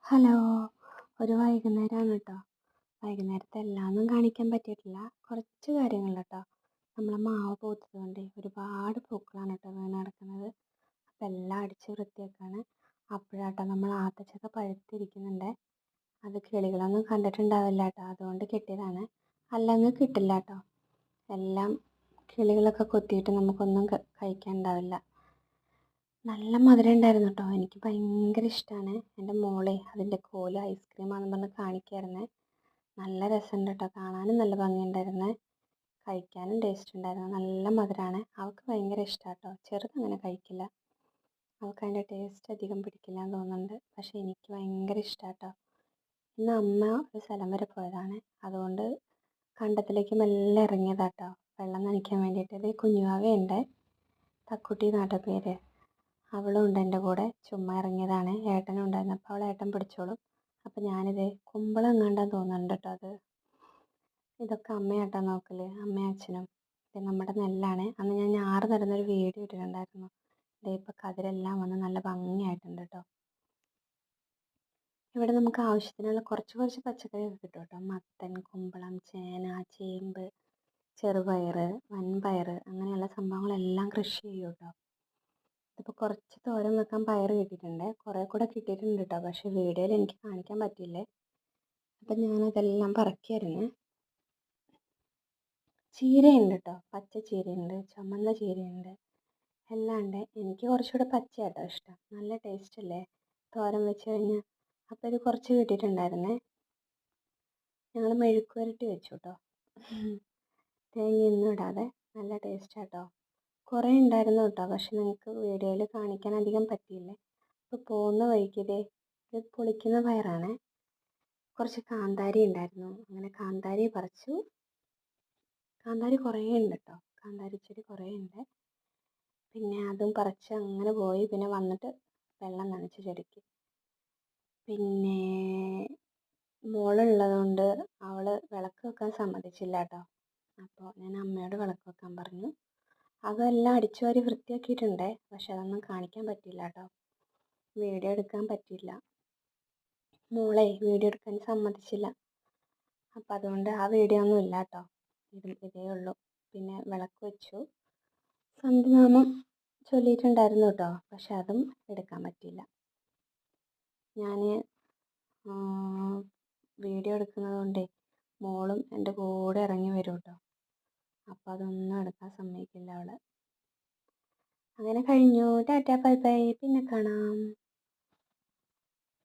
Hello! ഒരു വൈകുന്നേരമാണ് കേട്ടോ. വൈകുന്നേരത്തെ എല്ലാമൊന്നും കാണിക്കാൻ പറ്റിയിട്ടില്ല. കുറച്ച് കാര്യങ്ങൾ കേട്ടോ. നമ്മളെ മാവ് പൂത്തതുകൊണ്ട് ഒരുപാട് പൂക്കളാണ് കേട്ടോ വീണ് കിടക്കുന്നത്. അപ്പം എല്ലാം അടിച്ച് വൃത്തിയാക്കുകയാണ്. അപ്പോഴാട്ടോ നമ്മൾ ആത്തച്ചക്ക പഴുത്തിരിക്കുന്നുണ്ട്. അത് കിളികളൊന്നും കണ്ടിട്ടുണ്ടാവില്ല കേട്ടോ. അതുകൊണ്ട് കിട്ടിയതാണ്. അല്ലെങ്കിൽ കിട്ടില്ല കേട്ടോ. എല്ലാം കിളികളൊക്കെ കൊത്തിയിട്ട് നമുക്കൊന്നും കഴിക്കാൻ ഉണ്ടാവില്ല. നല്ല മധുരം ഉണ്ടായിരുന്നു കേട്ടോ. എനിക്ക് ഭയങ്കര ഇഷ്ടമാണ്. എൻ്റെ മോളെ അതിൻ്റെ കോല് ഐസ്ക്രീമാണെന്ന് പറഞ്ഞ് കാണിക്കായിരുന്നേ. നല്ല രസമുണ്ട് കേട്ടോ. കാണാനും നല്ല ഭംഗിയുണ്ടായിരുന്നു. കഴിക്കാനും ടേസ്റ്റ് ഉണ്ടായിരുന്നു. നല്ല മധുരമാണ്. അവൾക്ക് ഭയങ്കര ഇഷ്ടമാണ് കേട്ടോ. ചെറുതങ്ങനെ കഴിക്കില്ല. അവൾക്ക് അതിൻ്റെ ടേസ്റ്റ് അധികം പിടിക്കില്ല എന്ന് തോന്നുന്നുണ്ട്. പക്ഷേ എനിക്ക് ഭയങ്കര ഇഷ്ടമാണ് കേട്ടോ. ഇന്ന് അമ്മ ഒരു സ്ഥലം വരെ പോയതാണ്. അതുകൊണ്ട് കണ്ടത്തിലേക്ക് മെല്ലെ ഇറങ്ങിയതാട്ടോ വെള്ളം നനയ്ക്കാൻ വേണ്ടിയിട്ട്. ഇത് കുഞ്ഞുവാവയുണ്ട്, തക്കുട്ടി എന്നാട്ടോ പേര്. അവളും ഉണ്ട് എൻ്റെ കൂടെ. ചുമ്മാ ഇറങ്ങിയതാണ്. ഏട്ടനും ഉണ്ടായിരുന്നു. അപ്പോൾ അവളെ ഏട്ടൻ പിടിച്ചോളും. അപ്പോൾ ഞാനിത് കുമ്പളം എങ്ങാണ്ടാന്ന് തോന്നുന്നുണ്ട് കേട്ടോ അത്. ഇതൊക്കെ അമ്മയാട്ടോ നോക്കൽ, അമ്മയും അച്ഛനും. ഇത് നമ്മുടെ നെല്ലാണ്. അന്ന് ഞാൻ ഞാറ് നടുന്നൊരു വീഡിയോ ഇട്ടിട്ടുണ്ടായിരുന്നു. ദേ ഇപ്പോൾ കതിരെല്ലാം വന്ന് നല്ല ഭംഗിയായിട്ടുണ്ട് കേട്ടോ. ഇവിടെ നമുക്ക് ആവശ്യത്തിനുള്ള കുറച്ച് പച്ചക്കറിയൊക്കെ കിട്ടും കേട്ടോ. മത്തൻ, കുമ്പളം, ചേന, ചേമ്പ്, ചെറുപയർ, വൻപയർ അങ്ങനെയുള്ള സംഭവങ്ങളെല്ലാം കൃഷി ചെയ്യും കേട്ടോ. ഇതിപ്പോൾ കുറച്ച് തോരൻ വെക്കാൻ പയർ കിട്ടിയിട്ടുണ്ട്. കുറേ കൂടെ കിട്ടിയിട്ടുണ്ട് കേട്ടോ. പക്ഷേ വീഡിയോയിൽ എനിക്ക് കാണിക്കാൻ പറ്റിയില്ലേ. അപ്പം ഞാനതെല്ലാം പറിക്കായിരുന്നു. ചീരയുണ്ട് കേട്ടോ. പച്ച ചീരയുണ്ട്, ചുമന്ന ചീരയുണ്ട്, എല്ലാം ഉണ്ട്. എനിക്ക് കുറച്ചുകൂടെ പച്ചയാട്ടോ ഇഷ്ടം. നല്ല ടേസ്റ്റ് അല്ലേ തോരൻ വെച്ച് കഴിഞ്ഞാൽ. അപ്പോൾ ഇത് കുറച്ച് കിട്ടിയിട്ടുണ്ടായിരുന്നേ. ഞങ്ങൾ മെഴുക്ക് പുരട്ടി വെച്ചു കേട്ടോ. തേങ്ങയൊന്നും ഇടാതെ. നല്ല ടേസ്റ്റാട്ടോ. കുറേ ഉണ്ടായിരുന്നു കേട്ടോ. പക്ഷെ നിങ്ങൾക്ക് വീഡിയോയിൽ കാണിക്കാൻ അധികം പറ്റിയില്ലേ. അപ്പോൾ പോകുന്ന വഴിക്ക് ഇത് പൊളിക്കുന്ന പയറാണ്. കുറച്ച് കാന്താരി ഉണ്ടായിരുന്നു. അങ്ങനെ കാന്താരി പറിച്ചു. കാന്താരി കുറേ ഉണ്ട് കേട്ടോ. കാന്താരി ചെടി കുറേ ഉണ്ട്. പിന്നെ അതും പറിച്ച് അങ്ങനെ പോയി. പിന്നെ വന്നിട്ട് വെള്ളം നനച്ച് ചെടിക്ക്. പിന്നെ മോളുള്ളത് കൊണ്ട് അവൾ വിളക്ക് വെക്കാൻ സമ്മതിച്ചില്ല കേട്ടോ. അപ്പോൾ ഞാൻ അമ്മയോട് വിളക്ക് വെക്കാൻ പറഞ്ഞു. അതെല്ലാം അടിച്ചു വാരി വൃത്തിയാക്കിയിട്ടുണ്ട്. പക്ഷെ അതൊന്നും കാണിക്കാൻ പറ്റില്ല കേട്ടോ. വീഡിയോ എടുക്കാൻ പറ്റിയില്ല. മോളെ വീഡിയോ എടുക്കാൻ സമ്മതിച്ചില്ല. അപ്പം അതുകൊണ്ട് ആ വീഡിയോ ഒന്നും ഇല്ല കേട്ടോ. ഇതേ ഉള്ളൂ. പിന്നെ വിളക്ക് വെച്ചു. സന്ധ്യനാമം ചൊല്ലിയിട്ടുണ്ടായിരുന്നു കേട്ടോ. പക്ഷെ അതും എടുക്കാൻ പറ്റിയില്ല. ഞാൻ വീഡിയോ എടുക്കുന്നത് കൊണ്ടേ മോളും എൻ്റെ കൂടെ ഇറങ്ങി വരും കേട്ടോ. അപ്പോൾ അതൊന്നും എടുക്കാൻ സമ്മതിക്കില്ല അവൾ. അങ്ങനെ കഴിഞ്ഞു. Tata bye bye. പിന്നെ കാണാം.